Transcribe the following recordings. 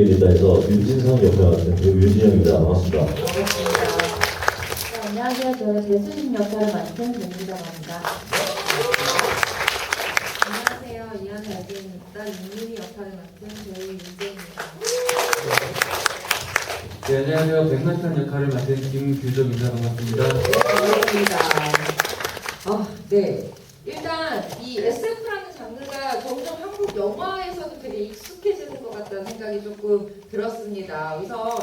되게 된다 해서 윤진성 역할 맡은 배우 윤진영입니다. 반갑습니다. 반갑습니다. 네, 안녕하세요. 저는 배수진 역할을 맡은 배수진이라고 합니다. 안녕하세요. 이하나 역입니다. 윤유미 역할을 맡은 배우 윤재입니다. 네, 안녕하세요. 백마탄 역할을 맡은 김규정입니다. 반갑습니다. 네, 반갑습니다. 네. 일단 이 SF라는 장르가 점점 한국 영화에서도 되게 익숙해지는 것 같다는 생각이 조금 들었습니다. 우선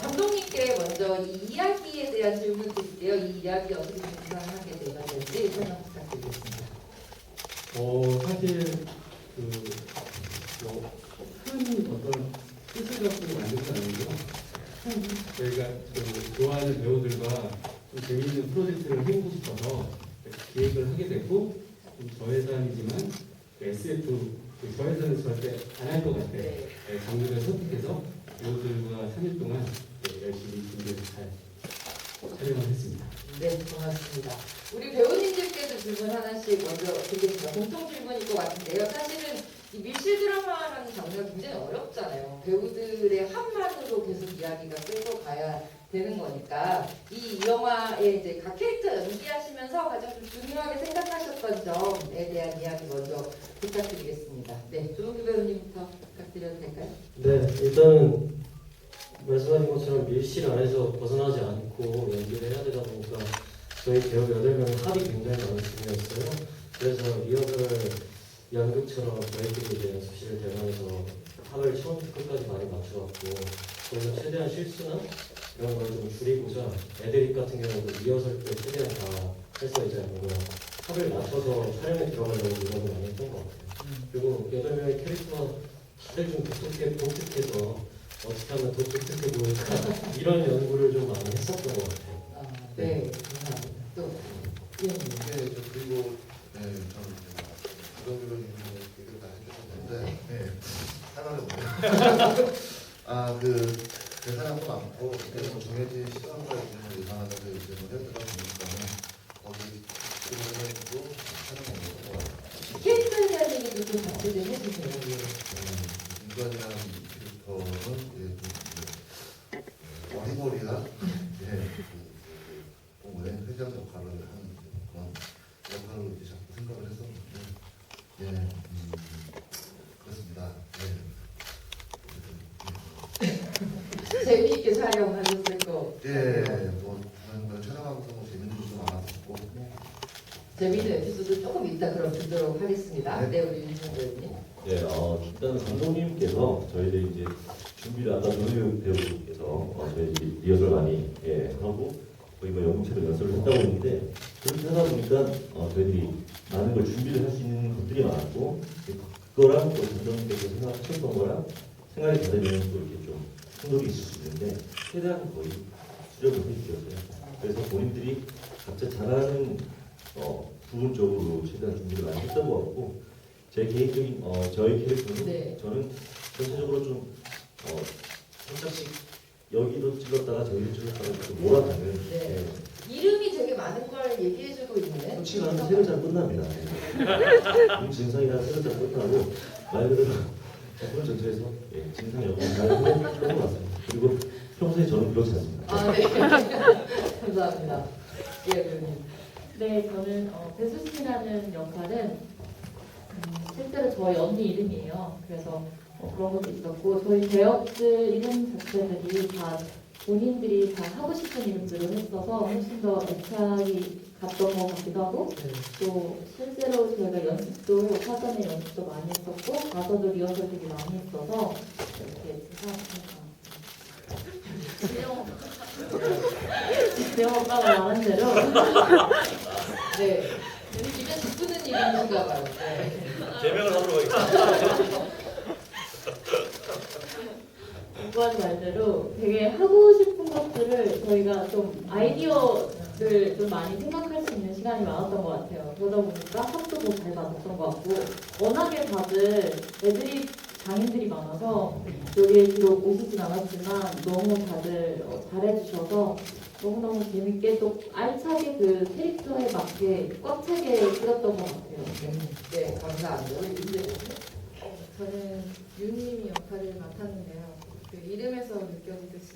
감독님께 먼저 이 이야기에 대한 질문 드릴게요. 이 이야기 어떻게 구상하게 되는지 설명 부탁드리겠습니다. 사실 큰 어떤 뜻을 갖고 만든 건 아니고 저희가 좋아하는 배우들과 좀 재미있는 프로젝트를 해보고 싶어서 기획을 하게 됐고 좀 저예산이지만 SF 저예산은 절대 안 할 것 같아요. 네. 장르를 선택해서 배우들과 3일 동안 열심히 준비해서 잘 촬영을 했습니다. 네, 고맙습니다. 우리 배우님들께도 질문 하나씩 먼저 드리겠습니다. 공통 질문일 것 같은데요. 사실은 이 밀실 드라마라는 장르가 굉장히 어렵잖아요. 배우들의 한만으로 계속 이야기가 끌고 가야 되는 거니까 이 영화에 이제 각 캐릭터 연기하시면서 가장 좀 중요하게 생각하셨던 점에 대한 이야기 먼저 부탁드리겠습니다. 네, 조은규 배우님부터 부탁드려도 될까요? 네, 일단은 말씀하신 것처럼 밀실 안에서 벗어나지 않고 연기를 해야 되다 보니까 저희 배우 8명의 합이 굉장히 많은 중이었어요. 그래서 리허설을 연극처럼 저희끼리 이제 연습실을 대면서 합을 처음부터 끝까지 많이 맞춰왔고 거기서 최대한 실수나 이런 걸 좀 줄이고자 애드립 같은 경우도 리허설 때 최대한 다 해서 이제 뭔가 합을 맞춰서 촬영에 들어가려고 노력을 많이 했던 것 같아요. 그리고 8명의 캐릭터가 다들 좀 독특해서 어떻게 하면 더 독특해 보일까 이런 연구를 좀 많이 했었던 것 같아요. 네, 감사합니다. 또 위원님. 네, 그리고 저는 부정교로님이 얘기를 다 해주셨는데 하나는 대사량도 많고 그때 정해진 시간과 일정을 예상하면서 이제 해드다 보니까는 거기 그림도 촬영한 거고 캐릭터에 대한 얘기도 좀 같이 좀 해주세요. 인간이라는 캐릭터는 어리버리한 공부의 회장 역할을 하는 그런 역할로 이제 자꾸 생각을 했었는데 그렇습니다. 재미있게 촬영하셨을 거. 저는 촬영하면서 재밌는 일도 많았었고 재미있는 에피소드 조금 이따 그럼 듣도록 하겠습니다. 네. 네, 우리 윤준 배우님. 네, 일단 감독님께서 저희들 이제 준비를 아까 조은유 배우께서 저희 리허설 많이 하고 거의 뭐 연극처럼 연습을 했다고 했는데 그렇게 하다 보니까 저희들이 많은 걸 준비를 할 수 있는 것들이 많았고 그거랑 또 감독님께서 생각하셨던 거랑 생각이 다르면 또 이렇게 좀 충돌이 있을 수 있는데 최대한 거의 수렴을 해주셨어요. 그래서 본인들이 각자 잘하는 부분적으로 최대한 준비를 많이 했던 것 같고 제 개인적인 저희 캐릭터는 네. 저는 전체적으로 좀 살짝씩 여기도 찔렀다가 저기도 찔렀다가 이렇게 몰아가는 네. 이름이 되게 많은 걸 얘기해주고 있네. 솔직히 한 3글자 끝납니다. 진상이랑 3글자 끝나고 말 그대로 작품 전체에서 진상 역할을 잘 해본 것 같습니다. 그리고 평소에 저는 그렇지 않습니다. 아, 네. 감사합니다. 예, 배우님. 네, 저는 배수진이라는 역할은 실제로 저희 언니 이름이에요. 그래서 그런 것도 있었고 저희 배역들 이름 자체들이 다 본인들이 다 하고 싶은 이름들을 했어서 훨씬 더 애착이 갔던 것 같기도 하고 네. 또 실제로 저희가 연습도 사전에 연습도 많이 했었고 가서도 리허설 되게 많이 했어서 이렇게 지영 오빠가 말한 대로 네. 입에 짚는 이름인가 봐요. 네. 개명을 하도록 하겠습니다. 오빠한테 말대로 되게 하고 싶은 것들을 저희가 좀 아이디어를 좀 많이 생각할 수 있는 시간이 많았던 것 같아요. 그러다 보니까 합도 더 잘 맞았던 것 같고 워낙에 다들 애들이 장인들이 많아서 여기에 비록 오시진 않았지만 너무 다들 잘해주셔서 너무너무 재밌게 또 알차게 그 캐릭터에 맞게 꽉 차게 그렸던 것 같아요. 네, 감사합니다. 우리 윤재 배우님. 저는 윤님이 역할을 맡았는데요. 느껴지듯이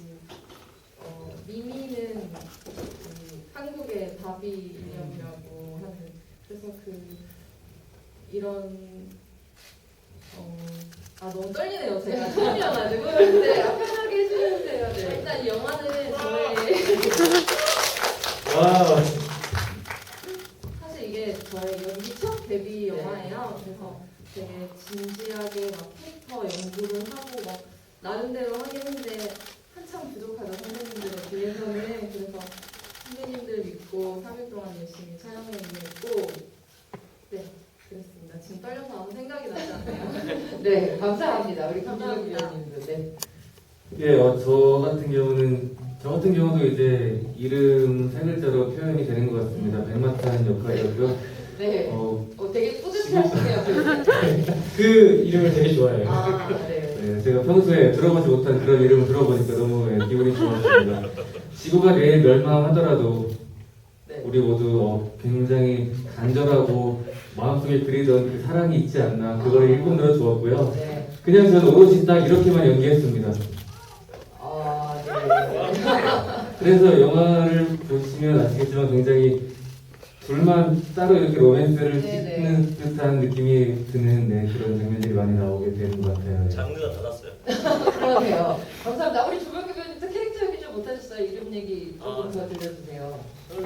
미미는 한국의 바비 인형이라고 하는 그래서 이런 너무 떨리네요 제가 처음이어가지고 네 편하게 해주세요. 네. 일단 이 영화는 저의 와, 사실 이게 저의 연기 첫 데뷔 영화예요. 그래서 되게 진지하게 막 캐릭터 연구를 하고 막 나름대로 하긴 했는데 한참 부족하죠 선생님들에 비해서는. 그래서 선생님들 믿고 3일 동안 열심히 촬영해냈고 네 그랬습니다. 지금 떨려서 아무 생각이 나지 않네요. 네 감사합니다. 우리 김준호 감사합니다. 위원님도 네. 예, 저 같은 경우도 이제 이름 세 글자로 표현이 되는 것 같습니다. 백마탄 역할이었고요. 네. 어, 되게 뿌듯하시네요. 그 이름을 되게 좋아해요. 네. 네, 제가 평소에 들어보지 못한 그런 이름을 들어보니까 너무 기분이 좋았습니다. 지구가 내일 멸망하더라도 네. 우리 모두 굉장히 간절하고 마음속에 그리던 그 사랑이 있지 않나 그걸 일꾼으로 주었고요. 네. 그냥 저는 오로지 딱 이렇게만 연기했습니다. 네. 그래서 영화를 보시면 아시겠지만 굉장히 둘만 따로 이렇게 로맨스를 네네. 찍는 듯한 느낌이 드는 그런 장면들이 많이 나오게 되는 것 같아요. 장르가 달랐어요. 그러네요. 감사합니다. 우리 주변 교수님도 캐릭터 얘기 좀 못하셨어요? 이름 얘기 조금 더 들려주세요.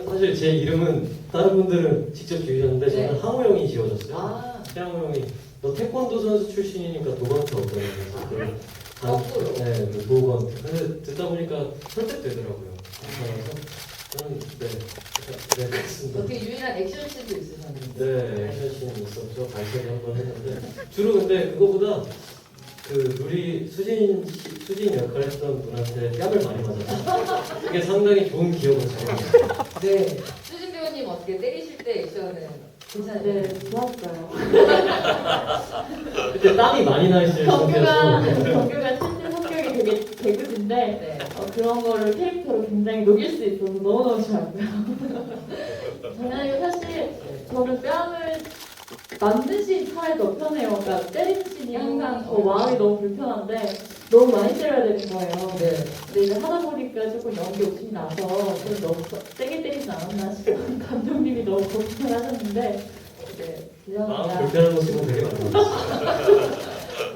사실 제 이름은 다른 분들은 직접 지으셨는데 저는 네. 항우 형이 지어줬어요. 아, 최항우 형이 너 태권도 선수 출신이니까 도건트 어떠냐고. 거꾸로. 네, 그 도건트. 근데 듣다 보니까 설득되더라고요. 그래서 저는 네, 그랬습니다. 어떻게 유일한 액션씬도 있으셨는데. 네, 액션씬이 있었죠. 발표를 한번 했는데 주로 근데 그거보다 우리 수진 역할 했던 분한테 뺨을 많이 맞았어요. 그게 상당히 좋은 기억을 자료해요. 네. 수진 배우님 어떻게 때리실 때 액션은 괜찮아요? 네 좋았어요. 그때 땀이 많이 나 있을 정규가 상태여서 실제 성격이 되게 개그인데 네. 그런 거를 캐릭터로 굉장히 녹일 수 있어서 너무너무 좋았고요. 장난이고 사실 저는 뺨을 맞는 씬이 차라리 더 편해요. 그러니까 때리는 씬이 항상 마음이 너무 불편한데 너무 많이 때려야 되는 거예요. 네. 근데 이거 하다 보니까 조금 연기 욕심이 나서 좀 너무 세게 때리지 않았나 싶어요. 감독님이 너무 걱정하셨는데 네, 마음 죄송합니다. 불편한 모습은 되게 많았어요.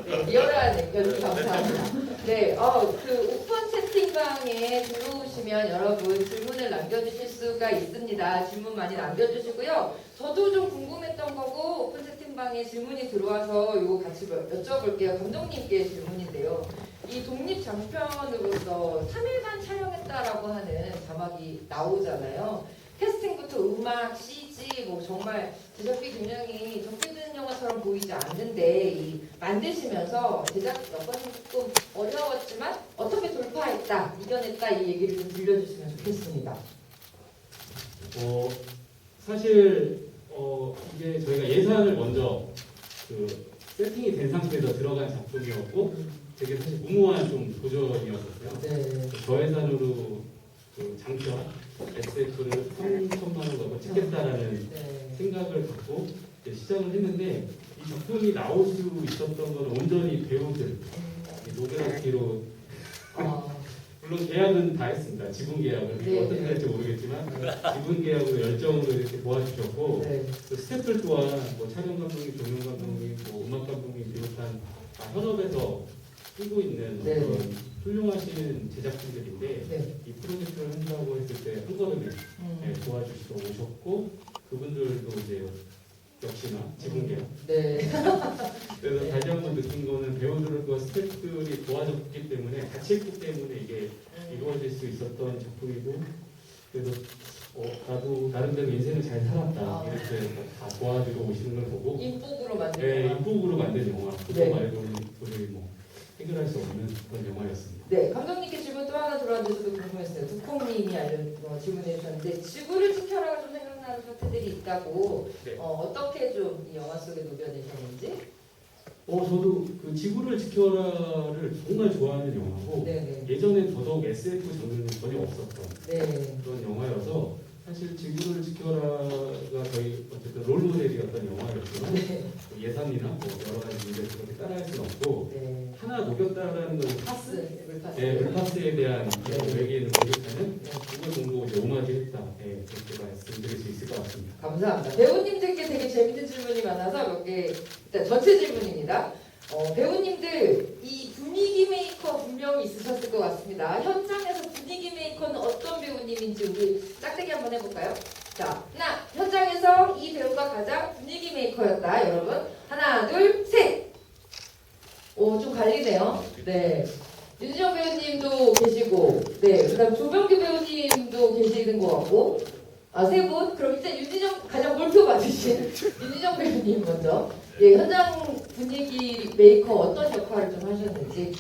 네, 리얼한 연기 감사합니다. 네, 오픈 채팅방에 들어오시면 여러분 질문을 남겨주실 수가 있습니다. 질문 많이 남겨주시고요. 저도 좀 궁금했던 거고 오픈 채팅방에 질문이 들어와서 이거 같이 여쭤볼게요. 감독님께 질문인데요. 이 독립 장편으로서 3일간 촬영했다라고 하는 자막이 나오잖아요. 캐스팅부터 음악, CG, 뭐 정말 제작비 굉장히 적게든 영화처럼 보이지 않는데 이 만드시면서 제작 여건이 조금 어려웠지만 어떻게 돌파했다, 이겨냈다 이 얘기를 좀 들려주시면 좋겠습니다. 사실 이게 저희가 예산을 먼저 세팅이 된 상태에서 들어간 작품이었고 되게 사실 무모한 좀 도전이었었어요. 네. 저예산으로 장편 SF를 3천만 원 넣고 찍겠다라는 네. 생각을 갖고 이제 시작을 했는데 이 작품이 나올 수 있었던 건 온전히 배우들 노벨학기로 물론 계약은 다 했습니다. 지분 계약을 네, 어떻게 네. 될지 모르겠지만 지분 계약으로 열정으로 이렇게 도와주셨고 네. 그 스태프들 또한 뭐 촬영 감독님, 조명 감독님, 뭐 음악 감독님 비롯한 현업에서 뛰고 있는 네. 그런 훌륭하신 제작진들인데 네. 이 프로젝트를 한다고 했을 때 한 걸음에 도와주시러 오셨고 그분들도 이제 역시나 지분 계약. 네. 그래서 네. 다시 한번 느낀 거는 배우들과 스태프들이 도와줬기 때문에 같이 했기 때문에 이게 이루어질 수 있었던 작품이고 그래서 나도 나름대로 인생을 잘 살았다 이렇게 다 도와주러 오시는 걸 보고 인복으로 만든 네, 영화. 인복으로 만든 영화 그거 네. 말고는 도저히 뭐 해결할 수 없는 그런 영화였습니다. 네, 감독님께 질문 또 하나 들어왔는데 저도 궁금했어요. 두콩님이 질문해 주셨는데 지구를 지켜라가 좀 생각나는 파트들이 있다고 네. 어떻게 좀 이 영화 속에 녹여내셨는지? 저도 그 지구를 지켜라를 정말 좋아하는 영화고 네네. 예전엔 더더욱 SF 장르는 전혀 없었던 네. 그런 영화여서 사실 지구를 지켜라가 저희 어쨌든 롤모델이었던 영화였지만 네. 예산이나 뭐 여러 가지 문제를 그렇게 따라할 수는 없고 네. 하나 녹였다라는 건 파스, 물파스. 네, 물파스에 대한 외계인을 공격하는 그걸 공부 이제 오마주 했다. 네, 그렇게 말씀드릴 수 있을 것 같습니다. 감사합니다. 배우님들께 되게 재밌는 질문이 많아서 몇 개, 일단 전체 질문입니다. 배우님들 이 분위기 메이커 분명히 있으셨을 것 같습니다. 현장에서 분위기 메이커는 어떤 배우님인지 우리 짝대기 한번 해볼까요? 자, 하나, 현장에서 이 배우가 가장 분위기 메이커였다. 여러분, 하나, 둘, 셋. 오, 좀 갈리네요. 네. 윤지정 배우님도 계시고, 네, 그다음 조병규 배우님도 계시는 것 같고, 세 분. 그럼 일단 윤지정 가장 몰표 받으신 윤지정 배우님 먼저. 예, 현장 분위기 메이커 어떤 역할을 좀 하셨는지.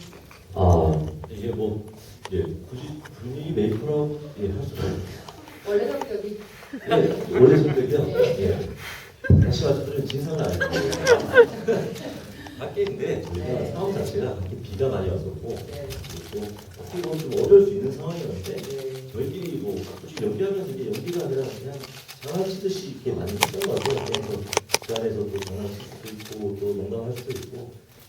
이게 뭐 굳이 분위기 메이커라고 할 수는 원래 성격이. 원래 성격이요. 다시 말씀드리면 진상은 아니고 밖에인데 저희가 상황 자체가 밖에 비가 많이 왔었고 또 어떻게 보면 좀 어려울 수 있는 상황이었는데 저희끼리 뭐 가끔씩 연기하면서 이게 연기가 아니라 그냥 장난치듯이 이렇게 많이 했던 것 같아요. 그래서 그 안에서 또 장난칠 수도 있고 또 농담할 수도 있고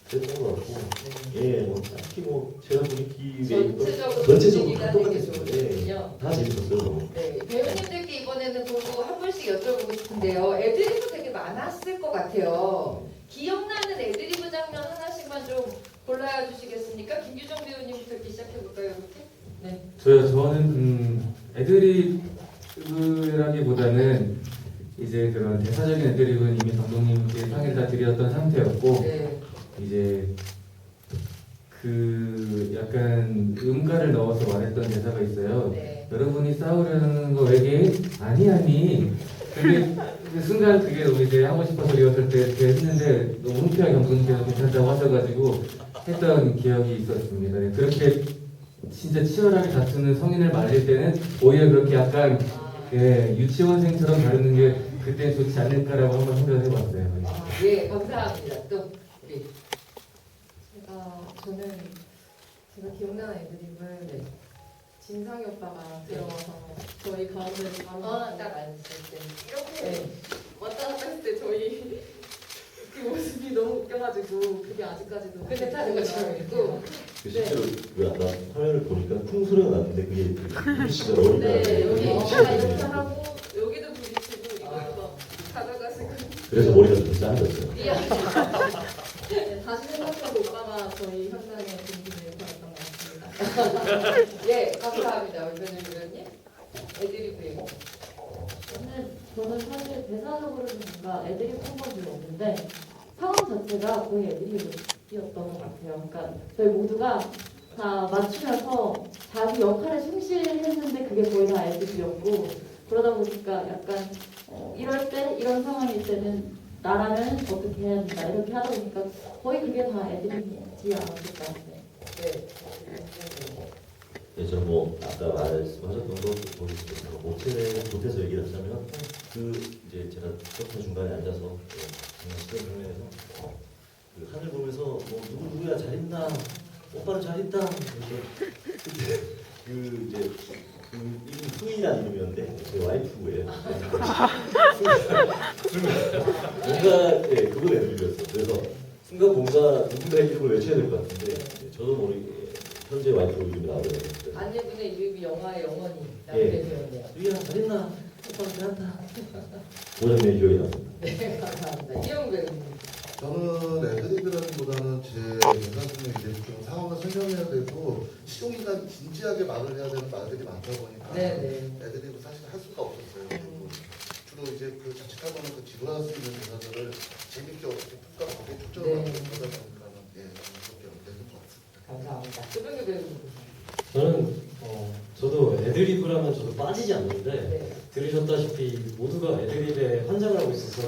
그랬던 것 같고 뭐 딱히 뭐 제가 분위기 전체적으로 전체적으로 분위기가 다 되게 똑같았어요. 좋으셨군요. 다 재밌었어요. 너무. 네, 배우님들께 이번에는 보고 한 분씩 여쭤보고 싶은데요. 애드리브 되게 많았을 것 같아요. 기억나는 애드리브 장면 하나씩만 좀 골라야 주시겠습니까? 김규정 배우님부터 이렇게 시작해볼까요? 이렇게? 네. 저는 애드리브라기보다는 이제 그런 대사적인 애드리브는 이미 감독님께 상의를 다 드렸던 상태였고 네. 이제 그 약간 음가를 넣어서 말했던 대사가 있어요. 네. 여러분이 싸우려는 거 외계 아니 그게 그 순간 그게 너무 이제 하고 싶어서 리허설 때 이렇게 했는데 너무 흔쾌하게 감독님께서 괜찮다고 하셔가지고 했던 기억이 있었습니다. 네, 그렇게 진짜 치열하게 다투는 성인을 말릴 때는 오히려 그렇게 약간 유치원생처럼 다루는 게 그때 좋지 않을까라고 한번 생각을 해봤어요. 예, 감사합니다. 또 우리 저는 제가 기억나는 애드립을 네. 진상이 오빠가 들어와서 저희 가운데 바로 딱 앉을 때 이렇게 네. 왔다 갔다 했을 때 저희 그 모습이 너무 웃겨가지고 그게 아직까지도 근데 다 누가 잘 있고 실제로 그 아까 화면을 보니까 쿵 소리가 났는데 그게 그 씨가 어린다. 네, 여기 네. 오빠가 이렇게 하고 여기도 부딪히고 이걸 막 가져가시고 그래서 머리가 좀 짧았어요. 네, 다시 생각해도 오빠가 저희 현장의 분위기를 보였던 것 같습니다. 예, 감사합니다. 우리 변준 교수님. 애드리브예요. 저는 사실 대사적으로는 뭔가 애드립 한 건 별로 없는데 상황 자체가 거의 애드립이었던 것 같아요. 그러니까 저희 모두가 다 맞추면서 자기 역할에 충실했는데 그게 거의 다 애드립이었고 그러다 보니까 약간 이럴 때 이런 상황일 때는 나라면 어떻게 해야 된다 이렇게 하다 보니까 거의 그게 다 애드립이지 않았을까. 네. 저 뭐 아까 말씀하셨던 거 못해서 얘기를 하자면 그 이제 제가 커튼 중간에 앉아서 시간 장면에서 그 하늘 보면서 뭐 누구야 잘 있나 오빠는 잘 있다 그래서 그 이제 그 이름이 수인이라는 이름이었는데 제 와이프예요. 뭔가 그걸 애드립이었어요. 그래서 순간 뭔가 누군가의 이름을 외쳐야 될 것 같은데 저도 모르게 현재 와이프 이름이 나오더라고요. 아내분의 이름이 영화에 영원히 예. 남게 되었네요. 수인아 잘 있나 오빠는 잘한다. 그 장면이 기억이 났습니다. 네, 감사합니다. 이영 배우님. 저는 애드립이라기보다는 제 대사중에 이제 좀 상황을 설명해야 되고 시종일관 진지하게 말을 해야 되는 말들이 많다 보니까 네네. 애드립을 사실 할 수가 없었어요. 그리고 주로 이제 그 자칫하고는 그 지루할 수 있는 대사들을 재밌게 어떻게 툭 가게 초점을 네. 맞춰서 하다 보니까는 그렇게 되는 것 같습니다. 감사합니다. 조병규 배우님. 저는 저도 애드리브라면 저도 빠지지 않는데 네. 들으셨다시피 모두가 애드립에 환장을 하고 있어서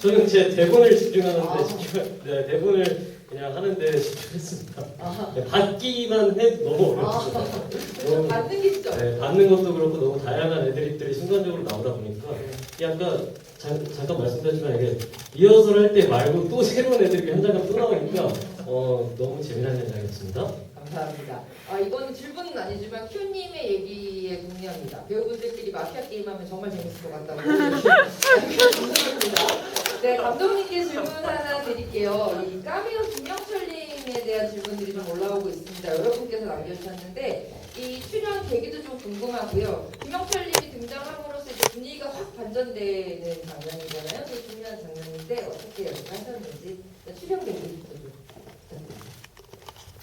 저는 제 대본을 집중하는데 대본을 그냥 하는데 집중했습니다. 네, 받기만 해도 너무 어려웠어요. 너무 받는 게 진짜 어려워요. 받는 것도 그렇고 너무 다양한 애드립들이 순간적으로 나오다 보니까 약간 잠깐 말씀드렸지만 이게 리허설 할 때 말고 또 새로운 애드립이 현장감 또 나오니까 너무 재미난 현장이었습니다. 감사합니다. 이건 질문은 아니지만 큐님의 얘기에 동의합니다. 배우분들끼리 마피아 게임하면 정말 재밌을 것 같다고 생각합니다. 네, 감독님께 질문 하나 드릴게요. 이 까미오 김영철님 엔딩에 대한 질문들이 좀 올라오고 있습니다. 여러분께서 남겨주셨는데 이 출연 계기도 좀 궁금하고요. 김영철님이 등장함으로써 이제 분위기가 확 반전되는 장면이잖아요. 되게 중요한 장면인데 어떻게 연기하셨는지 출연 계기부터 좀 부탁드립니다.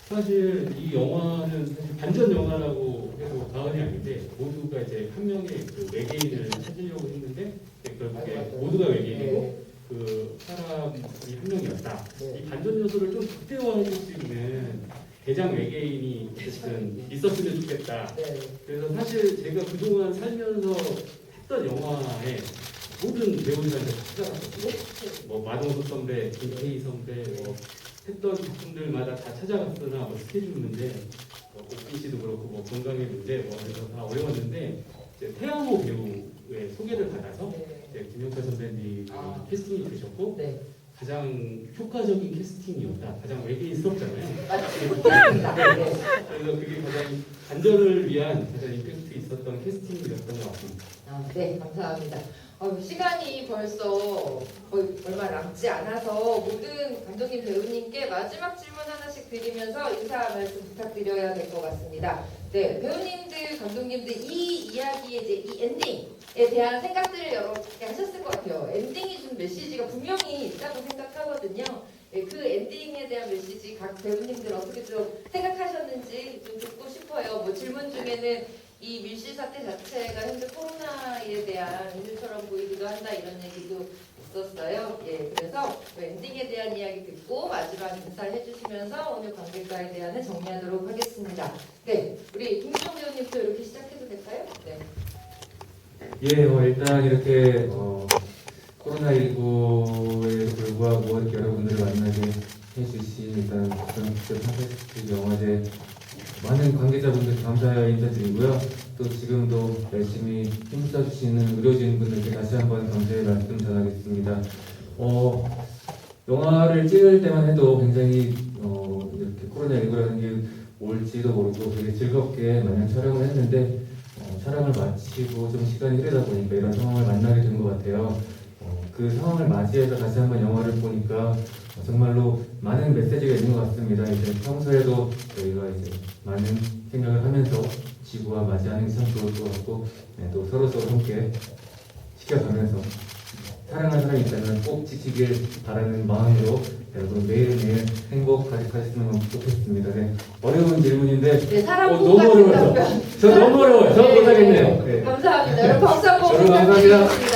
사실 이 영화는 사실 반전 영화라고 해도 과언이 아닌데 모두가 이제 한 명의 그 외계인을 찾으려고 했는데 이제 결국에 모두가 외계인이고 그 사람이 한 명이었다. 네. 이 반전 요소를 좀 극대화해줄 수 있는 대장 외계인이 어쨌든 있었으면 좋겠다. 네. 그래서 사실 제가 그동안 살면서 했던 영화에 모든 배우들한테 찾아갔거든요. 뭐 마동석 선배, 김태희 선배, 뭐 했던 작품들마다 다 찾아갔으나 뭐 스케줄 문제, 뭐 옥빈 씨도 그렇고 뭐 건강의 문제, 뭐 그래서 다 어려웠는데 이제 태양호 배우의 소개를 받아서 네. 이제 김영철 선배님이 아. 캐스팅이 되셨고 네. 가장 효과적인 캐스팅이었다. 가장 외계인스럽잖아요. 맞습니다. 네. 그래서 그게 가장 반전을 위한 가장 임팩트 있었던 캐스팅이었던 것 같습니다. 아, 네, 감사합니다. 시간이 벌써 거의 얼마 남지 않아서 모든 감독님 배우님께 마지막 질문 하나씩 드리면서 인사 말씀 부탁드려야 될 것 같습니다. 네, 배우님들, 감독님들 이 이야기의 이제 이 엔딩에 대한 생각들을 여러분께 하셨을 것 같아요. 엔딩이 준 메시지가 분명히 있다고 생각하거든요. 네, 그 엔딩에 대한 메시지 각 배우님들 어떻게 좀 생각하셨는지 좀 듣고 싶어요. 뭐 질문 중에는 이 밀실 사태 자체가 현재 코로나에 대한 이유처럼 보이기도 한다 이런 얘기도 있었어요. 예, 그래서 엔딩에 대한 이야기 듣고 마지막 인사를 해주시면서 오늘 관객과에 대한 정리하도록 하겠습니다. 네, 우리 김수정 배우님부터 이렇게 시작해도 될까요? 네. 예, 일단 이렇게 코로나19에 불구하고 이렇게 여러분들을 만나게 해주신 일단 전국적 팟캐스트 영화제 많은 관계자분들 감사 인사드리고요. 또 지금도 열심히 힘써주시는 의료진분들께 다시 한번 감사의 말씀 전하겠습니다. 영화를 찍을 때만 해도 굉장히 이렇게 코로나19라는 게 올지도 모르고 되게 즐겁게 마냥 촬영을 했는데 촬영을 마치고 좀 시간이 흐르다 보니까 이런 상황을 만나게 된 것 같아요. 그 상황을 맞이해서 다시 한번 영화를 보니까 정말로 많은 메시지가 있는 것 같습니다. 이제 평소에도 저희가 이제 많은 생각을 하면서 지구와 맞이하는 게 참 좋을 것 같고, 네, 또 서로서로 함께 지켜가면서 사랑하는 사람이 있다면 꼭 지키길 바라는 마음으로 여러분 매일매일 행복 가득하셨으면 좋겠습니다. 네, 어려운 질문인데 네, 사람 꼭 너무 같은 어려워요. 답변. 저 너무 어려워요. 저 네, 못하겠네요. 네. 감사합니다. 여러분 박수 한번 여러분 감사합니다. 부탁드리겠습니다.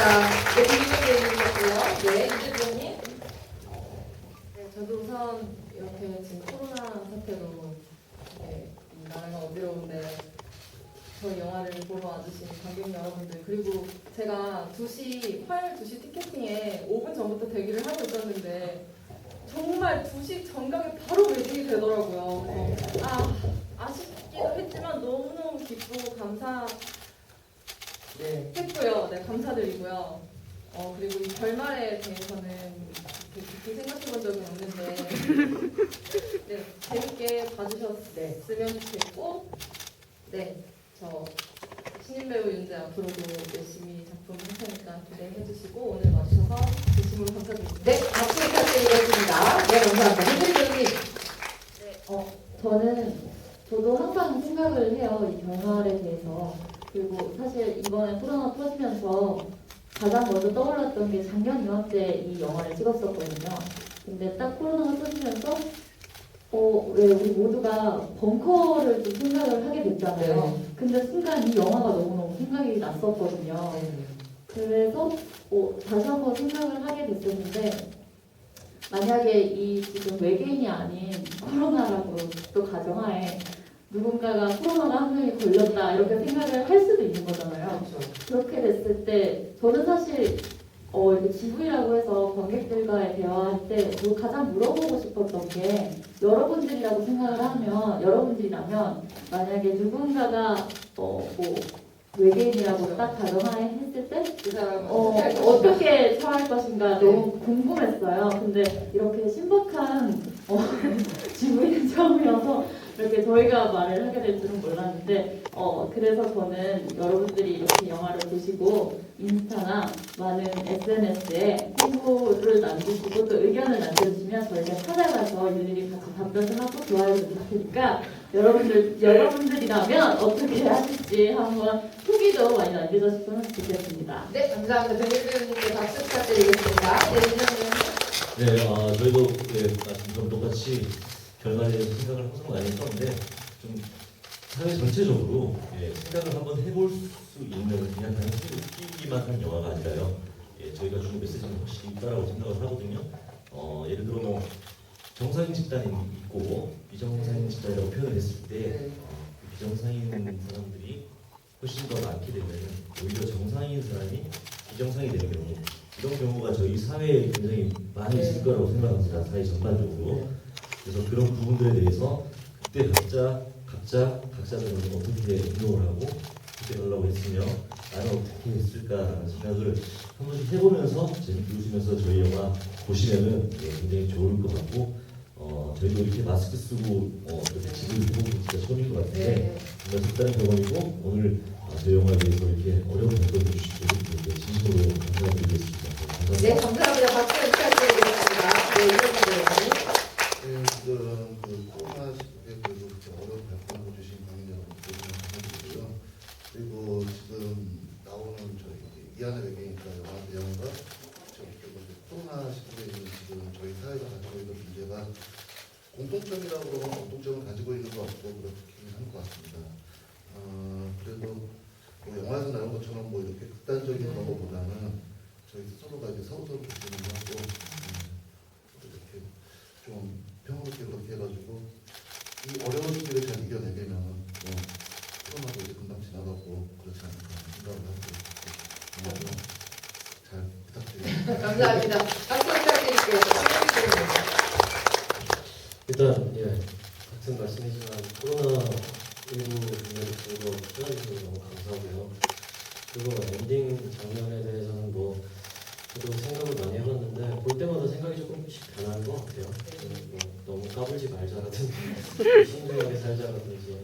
네, 김희경 배우님이었고요. 네, 이재 배우님. 네, 저도 우선 이렇게 지금 코로나 사태로 이 나라가 어지러운데 저희 영화를 보러 와주신 관객 여러분들, 그리고 제가 화요일 2시 티켓팅에 5분 전부터 대기를 하고 있었는데 정말 2시 정각에 바로 매진이 되더라고요. 아쉽기도 했지만 너무너무 기쁘고 감사했고요. 네, 감사드리고요. 그리고 이 결말에 대해서는 이렇게 깊이 생각해 본 적은 없는데 네, 재밌게 봐주셨으면 좋겠고, 네, 저 신인 배우 윤재 앞으로도 열심히 작품 할 테니까 기대해 주시고 오늘 와주셔서 진심으로 감사드립니다. 네, 박수 부탁드리겠습니다. 네, 감사합니다. henry 배우님. 저도 항상 생각을 해요, 이 결말에 대해서. 그리고 사실 이번에 코로나 터지면서 가장 먼저 떠올랐던 게 작년 이맘때 이 영화를 찍었었거든요. 근데 딱 코로나가 터지면서 왜 우리 모두가 벙커를 좀 생각을 하게 됐잖아요. 네. 근데 순간 이 영화가 너무너무 생각이 났었거든요. 그래서 다시 한번 생각을 하게 됐었는데, 만약에 이 지금 외계인이 아닌 코로나라고 또 가정하에 누군가가 코로나가 한 명이 걸렸다 이렇게 생각을 할 수도 있는 거잖아요. 그렇죠. 그렇게 됐을 때 저는 사실 이렇게 GV라고 해서 관객들과의 대화할 때 가장 물어보고 싶었던 게, 여러분들이라고 생각을 하면, 여러분들이라면 만약에 누군가가 외계인이라고 딱 가정했을 때 그 사람은 어떻게 처할 것인가 너무 궁금했어요. 근데 이렇게 신박한 지구인 처음이어서 이렇게 저희가 말을 하게 될 줄은 몰랐는데 그래서 저는 여러분들이 이렇게 영화를 보시고 인스타나 많은 SNS에 홍보를 남기시고 또 의견을 남겨주시면 저희가 찾아가서 일일이 같이 답변을 하고 좋아요를 드릴 테니까 여러분들이라면 어떻게 하실지 한번 후기도 많이 남겨주셨으면 좋겠습니다. 네, 감사합니다. 정일 배우님께 박수 부탁드리겠습니다. 네, 이정님. 네, 저희도 말씀처럼 똑같이 결과에 대해서 생각을 항상 많이 했었는데 좀 사회 전체적으로 생각을 한번 해볼 수 있는 그냥 단순히 웃기기만 한 영화가 아니라요. 저희가 주는 메시지는 확실히 있다라고 생각을 하거든요. 예를 들어 뭐 정상인 집단이 있고 비정상인 집단이라고 표현을 했을 때 비정상인 사람들이 훨씬 더 많게 되면 오히려 정상인 사람이 비정상이 되는 경우 이런 경우가 저희 사회에 굉장히 많이 있을 거라고 생각합니다. 사회 전반적으로. 그래서 그런 부분들에 대해서 그때 각자들은 어떻게 행동을 하고 어떻게 하려고 했으며 나는 어떻게 했을까라는 생각을 한 번씩 해보면서 재밌게 웃으면서 저희 영화 보시면은 굉장히 좋을 것 같고 저희도 이렇게 마스크 쓰고 이렇게 집을 해보고 진짜 처음인 것 같은데 정말 색다른 경험이고 오늘 저희 영화에 대해서 이렇게 어려운 답변을 주시고 이렇게 진심으로 감사드리겠습니다. 감사합니다. 네, 감사합니다. 박수 부탁드리겠습니다. 네, 이정님 배우님. 네, 지금 그 코로나 시국에 그래도 그렇게 어려운 발표를 주신 관객 여러분들 감사드리고요. 그리고 지금 나오는 저희 이안의 외계인과 영화가 코로나 시국에 있는 지금 저희 사회가 가지고 있는 문제가 공통점이라고 그러면 공통점을 가지고 있는 것 같고 그렇긴 한 것 같습니다. 그래도 뭐 영화에서 나온 것처럼 뭐 이렇게 극단적인 그런 것보다는 저희 스스로가 이제 서로서로 교류를 하고 이렇게 좀 평화롭게 그렇게 해가지고 이 어려운 시기를 잘 이겨내려면 코로나도 이제 금방 지나가고 그렇지 않을까 생각을 하고 잘 부탁드립니다. 감사합니다. 박수 부탁드릴게요. 일단 같은 말씀이지만 코로나19 문제를 들고 출연해주셔서 너무 감사하고요. 그리고 엔딩 장면에 대해서는 뭐 저도 생각을 많이 해봤는데 볼 때마다 생각이 조금씩 변하는 것 같아요. 뭐 너무 까불지 말자라든지 신중하게 살자라든지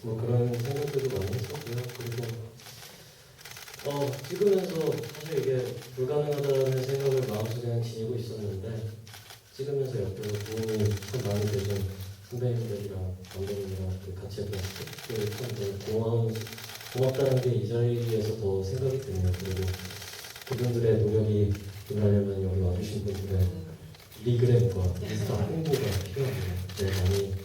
뭐 그런 생각들도 많이 했었고요. 그리고 찍으면서 사실 이게 불가능하다는 생각을 마음속에 그냥 지니고 있었는데 찍으면서 옆에서 도움이 참 많이 되신 선배님들이랑 감독님이랑 같이 했던 스태프들 참 고맙다는 게 이 자리에서 더 생각이 드네요. 그리고 그분들의 노력이 일하려면 여기 와주신 분들의 리그램과 인스타 홍보가 필요합니다. 많이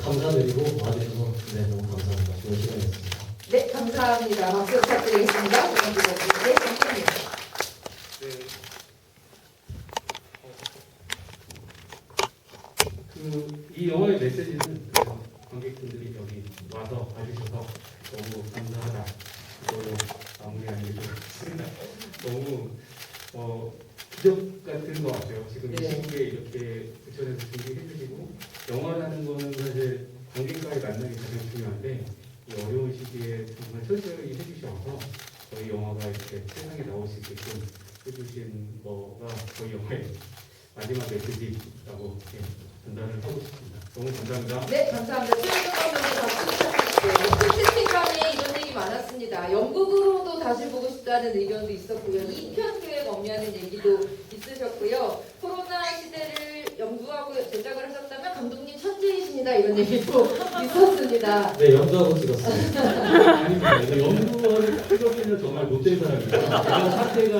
감사드리고 와주셔서 너무 감사합니다. 좋은 시간이었습니다. 네, 감사합니다. 박수 부탁드리겠습니다. 네, 감사합니다. 이 영화의 메시지는 관객분들이 여기 와서 봐주셔서 너무 감사하다. 이걸로 마무리하는 게 좋겠습니다. 너무 기적 같은 것 같아요. 지금 이 시국에 이렇게 부천에서 준비해 주시고 영화라는 거는 사실 관객과의 만남이 가장 중요한데 이 어려운 시기에 정말 철저히 해주셔서 저희 영화가 이렇게 세상에 나올 수 있게끔 해주신 거가 저희 영화의 마지막 메시지라고 전달을 하고 싶습니다. 너무 감사합니다. 네, 감사합니다. 최현정 감독님 박수 부탁드릴게요. 채팅방에 이런 얘기 많았습니다. 연극으로도 다시 보고 싶다는 의견도 있었고요. 2편 계획 없냐는 얘기도 있으셨고요. 코로나 시대를 연구하고 제작을 하셨다면 감독님 천재이십니다. 이런 얘기도 있었습니다. 네, 연구하고 찍었어요. 아닙니다. 연구를 찍었으면 정말 못된 사람이에요. 이런 사태가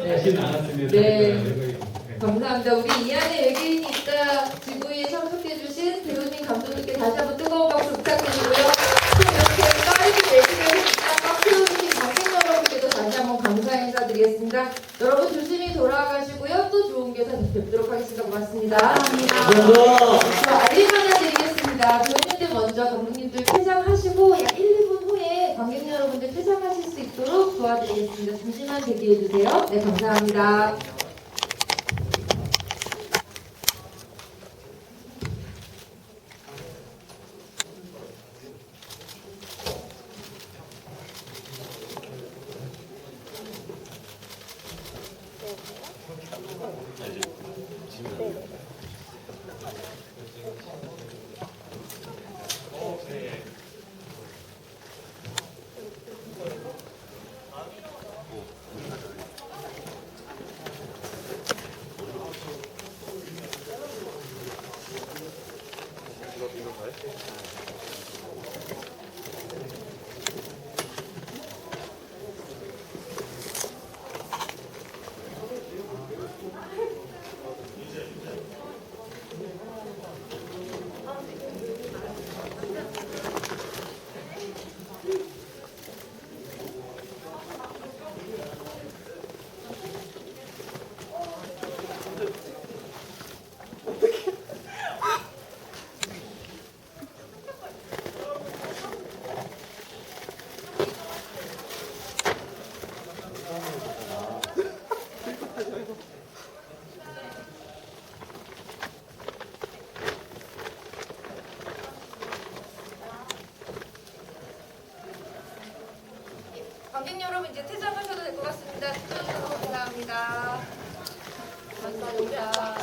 다시 나왔으면 네. 감사합니다. 우리 이안의 외계인이 있다 지구에 참석해주신 배우님 감독님께 다시 한번 뜨거운 박수 부탁드리고요. 또 이렇게 빠르게 외계인을 딱 채워주신 관객 여러분께도 다시 한번 감사 인사드리겠습니다. 여러분 조심히 돌아가시고요. 또 좋은 계산 뵙도록 하겠습니다. 고맙습니다. 감사합니다. 알림 하나 드리겠습니다. 배우님들 먼저 감독님들 퇴장하시고 약 1, 2분 후에 관객 여러분들 퇴장하실 수 있도록 도와드리겠습니다. 잠시만 대기해주세요. 네, 감사합니다. 관객 여러분 이제 퇴장하셔도 될 것 같습니다. 시청해주셔서 감사합니다. 감사합니다.